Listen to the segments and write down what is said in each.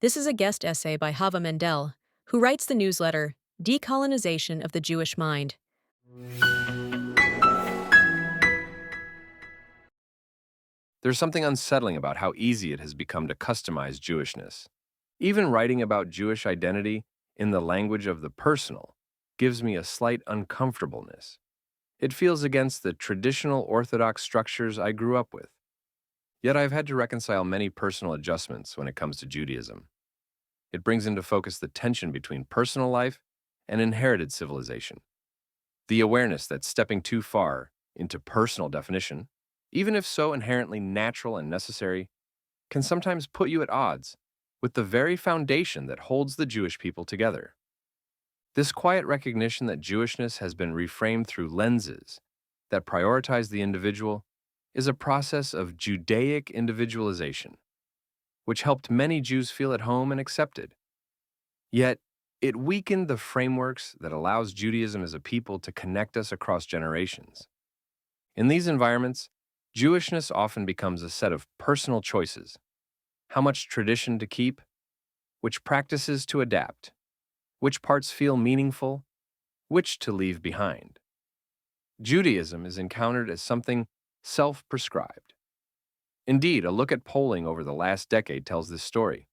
This is a guest essay by Hava Mendel, who writes the newsletter Decolonization of the Jewish Mind. There's something unsettling about how easy it has become to customize Jewishness. Even writing about Jewish identity in the language of the personal gives me a slight uncomfortableness. It feels against the traditional Orthodox structures I grew up with. Yet I've had to reconcile many personal adjustments when it comes to Judaism. It brings into focus the tension between personal life and inherited civilization. The awareness that stepping too far into personal definition, even if so inherently natural and necessary, can sometimes put you at odds with the very foundation that holds the Jewish people together. This quiet recognition that Jewishness has been reframed through lenses that prioritize the individual is a process of Judaic individualization, which helped many Jews feel at home and accepted. Yet, it weakened the frameworks that allows Judaism as a people to connect us across generations. In these environments, Jewishness often becomes a set of personal choices: how much tradition to keep, which practices to adapt, which parts feel meaningful, which to leave behind. Judaism is encountered as something self-prescribed. Indeed, a look at polling over the last decade tells this story.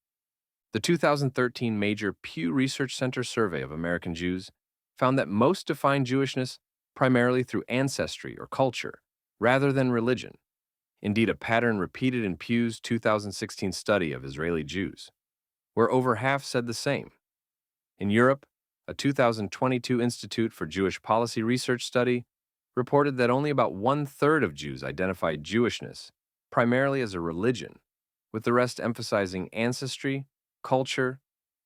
The 2013 major Pew Research Center survey of American Jews found that most define Jewishness primarily through ancestry or culture, rather than religion. Indeed, a pattern repeated in Pew's 2016 study of Israeli Jews, where over half said the same. In Europe, a 2022 Institute for Jewish Policy Research study reported that only about one-third of Jews identified Jewishness primarily as a religion, with the rest emphasizing ancestry, culture,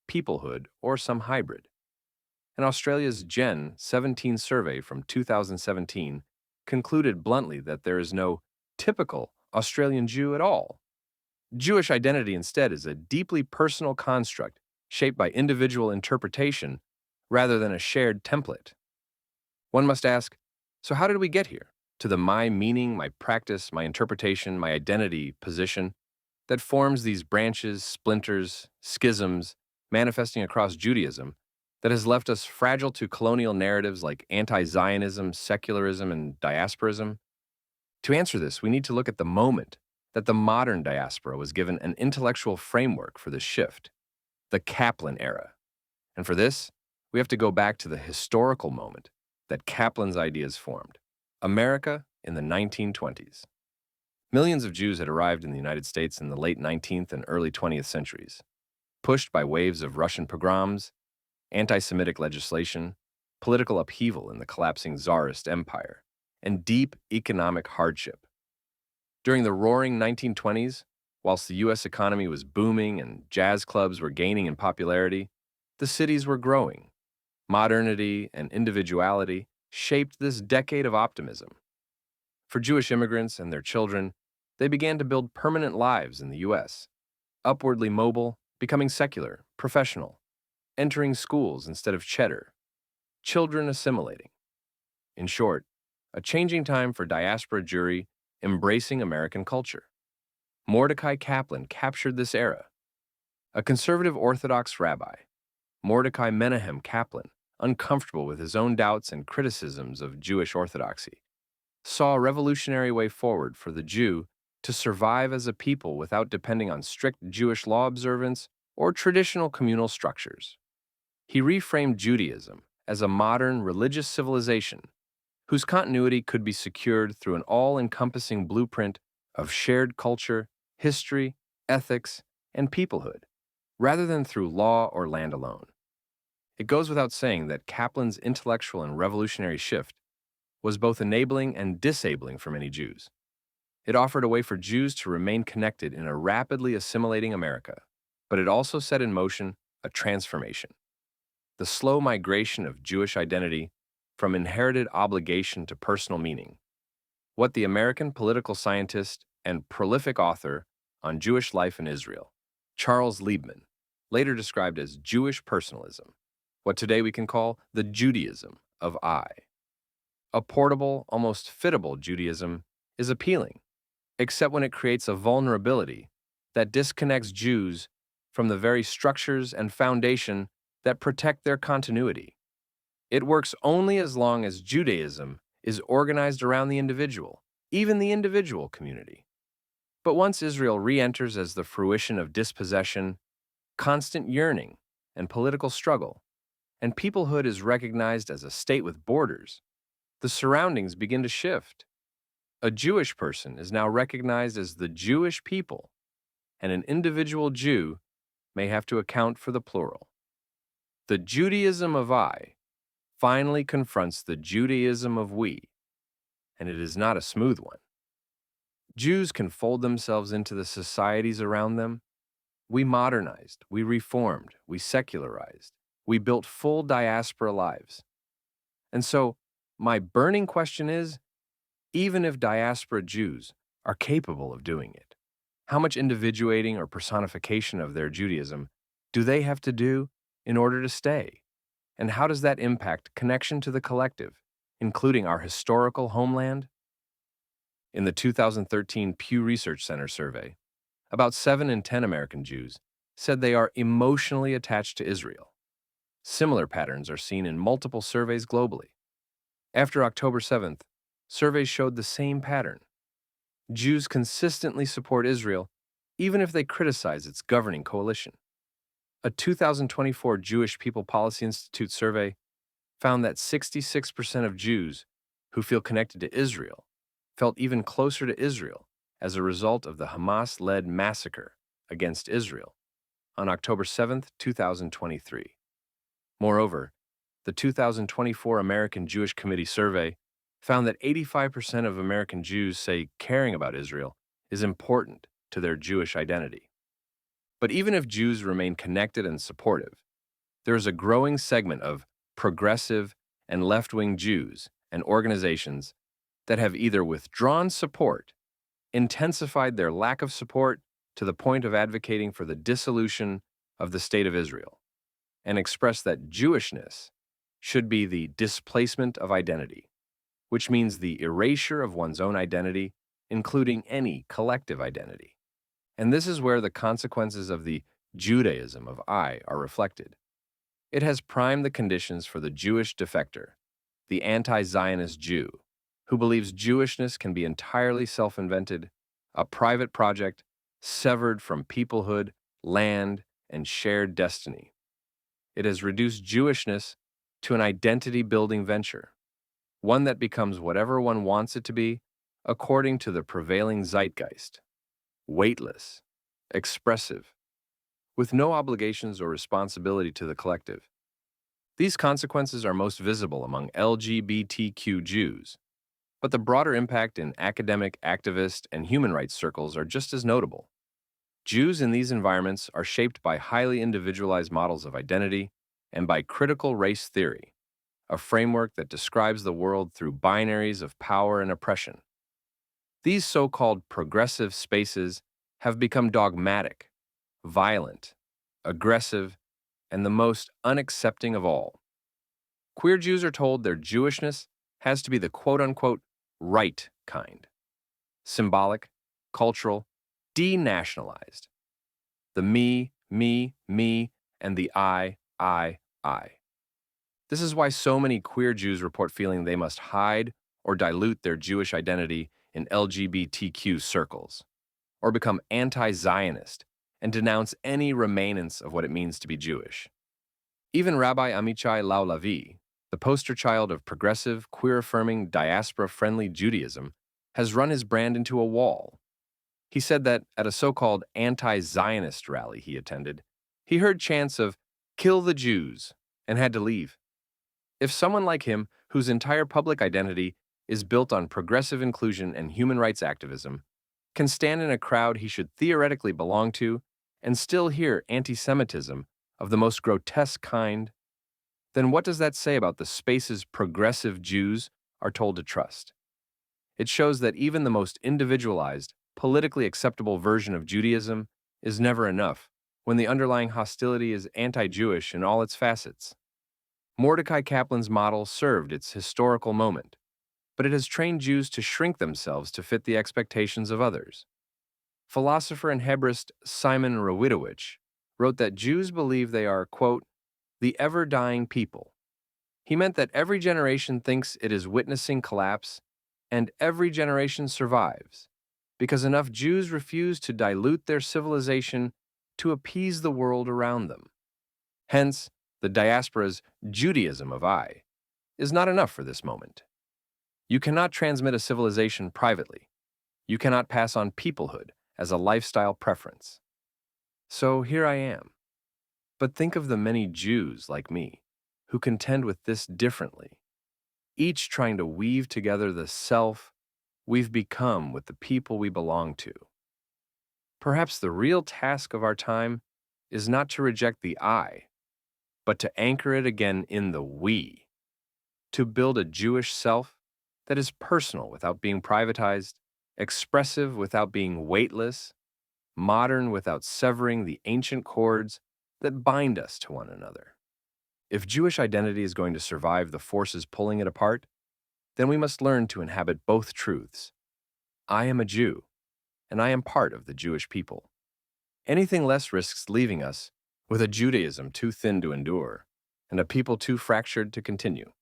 peoplehood, or some hybrid. And Australia's Gen 17 survey from 2017 concluded bluntly that there is no typical Australian Jew at all. Jewish identity instead is a deeply personal construct shaped by individual interpretation rather than a shared template. One must ask, so how did we get here? To the my meaning, my practice, my interpretation, my identity position that forms these branches, splinters, schisms, manifesting across Judaism that has left us fragile to colonial narratives like anti-Zionism, secularism, and diasporism? To answer this, we need to look at the moment that the modern diaspora was given an intellectual framework for this shift, the Kaplan era. And for this, we have to go back to the historical moment that Kaplan's ideas formed, America in the 1920s. Millions of Jews had arrived in the United States in the late 19th and early 20th centuries, pushed by waves of Russian pogroms, anti-Semitic legislation, political upheaval in the collapsing Tsarist empire, and deep economic hardship. During the roaring 1920s, whilst the U.S. economy was booming and jazz clubs were gaining in popularity, the cities were growing. Modernity and individuality shaped this decade of optimism. For Jewish immigrants and their children, they began to build permanent lives in the U.S., upwardly mobile, becoming secular, professional, entering schools instead of cheddar, children assimilating. In short, a changing time for diaspora Jewry embracing American culture. Mordecai Kaplan captured this era. A conservative Orthodox rabbi, Mordecai Menahem Kaplan, uncomfortable with his own doubts and criticisms of Jewish orthodoxy, saw a revolutionary way forward for the Jew to survive as a people without depending on strict Jewish law observance or traditional communal structures. He reframed Judaism as a modern religious civilization whose continuity could be secured through an all-encompassing blueprint of shared culture, history, ethics, and peoplehood, rather than through law or land alone. It goes without saying that Kaplan's intellectual and revolutionary shift was both enabling and disabling for many Jews. It offered a way for Jews to remain connected in a rapidly assimilating America, but it also set in motion a transformation. The slow migration of Jewish identity from inherited obligation to personal meaning. What the American political scientist and prolific author on Jewish life in Israel, Charles Liebman, later described as Jewish personalism, what today we can call the Judaism of I. A portable, almost fittable Judaism is appealing, except when it creates a vulnerability that disconnects Jews from the very structures and foundation that protect their continuity. It works only as long as Judaism is organized around the individual, even the individual community. But once Israel re-enters as the fruition of dispossession, constant yearning, and political struggle, and peoplehood is recognized as a state with borders, the surroundings begin to shift. A Jewish person is now recognized as the Jewish people, and an individual Jew may have to account for the plural. The Judaism of I finally confronts the Judaism of we, and it is not a smooth one. Jews can fold themselves into the societies around them. We modernized, we reformed, we secularized, we built full diaspora lives. And so, my burning question is, even if diaspora Jews are capable of doing it, how much individuating or personification of their Judaism do they have to do in order to stay? And how does that impact connection to the collective, including our historical homeland? In the 2013 Pew Research Center survey, about 7 in 10 American Jews said they are emotionally attached to Israel. Similar patterns are seen in multiple surveys globally. After October 7th, surveys showed the same pattern. Jews consistently support Israel, even if they criticize its governing coalition. A 2024 Jewish People Policy Institute survey found that 66% of Jews who feel connected to Israel felt even closer to Israel as a result of the Hamas-led massacre against Israel on October 7, 2023. Moreover, the 2024 American Jewish Committee survey found that 85% of American Jews say caring about Israel is important to their Jewish identity. But even if Jews remain connected and supportive, there is a growing segment of progressive and left-wing Jews and organizations that have either withdrawn support, intensified their lack of support to the point of advocating for the dissolution of the State of Israel, and expressed that Jewishness should be the displacement of identity, which means the erasure of one's own identity, including any collective identity. And this is where the consequences of the Judaism of I are reflected. It has primed the conditions for the Jewish defector, the anti-Zionist Jew, who believes Jewishness can be entirely self-invented, a private project severed from peoplehood, land, and shared destiny. It has reduced Jewishness to an identity-building venture, one that becomes whatever one wants it to be according to the prevailing zeitgeist, weightless, expressive, with no obligations or responsibility to the collective. These consequences are most visible among LGBTQ Jews, but the broader impact in academic, activist, and human rights circles are just as notable. Jews in these environments are shaped by highly individualized models of identity and by critical race theory, a framework that describes the world through binaries of power and oppression. These so-called progressive spaces have become dogmatic, violent, aggressive, and the most unaccepting of all. Queer Jews are told their Jewishness has to be the quote-unquote right kind, symbolic, cultural, denationalized. The me, and the I. This is why so many queer Jews report feeling they must hide or dilute their Jewish identity in LGBTQ circles, or become anti-Zionist and denounce any remanence of what it means to be Jewish. Even Rabbi Amichai Lau-Lavie, the poster child of progressive, queer-affirming, diaspora-friendly Judaism, has run his brand into a wall. He said that at a so-called anti-Zionist rally he attended, he heard chants of "kill the Jews" and had to leave. If someone like him, whose entire public identity is built on progressive inclusion and human rights activism, can stand in a crowd he should theoretically belong to and still hear anti-Semitism of the most grotesque kind, then what does that say about the spaces progressive Jews are told to trust? It shows that even the most individualized, politically acceptable version of Judaism is never enough when the underlying hostility is anti-Jewish in all its facets. Mordecai Kaplan's model served its historical moment, but it has trained Jews to shrink themselves to fit the expectations of others. Philosopher and Hebraist Simon Rawitowicz wrote that Jews believe they are, quote, the ever-dying people. He meant that every generation thinks it is witnessing collapse, and every generation survives, because enough Jews refuse to dilute their civilization to appease the world around them. Hence, the diaspora's Judaism of I is not enough for this moment. You cannot transmit a civilization privately. You cannot pass on peoplehood as a lifestyle preference. So here I am. But think of the many Jews like me who contend with this differently, each trying to weave together the self we've become with the people we belong to. Perhaps the real task of our time is not to reject the I, but to anchor it again in the we, to build a Jewish self that is personal without being privatized, expressive without being weightless, modern without severing the ancient cords that bind us to one another. If Jewish identity is going to survive the forces pulling it apart, then we must learn to inhabit both truths. I am a Jew, and I am part of the Jewish people. Anything less risks leaving us with a Judaism too thin to endure and a people too fractured to continue.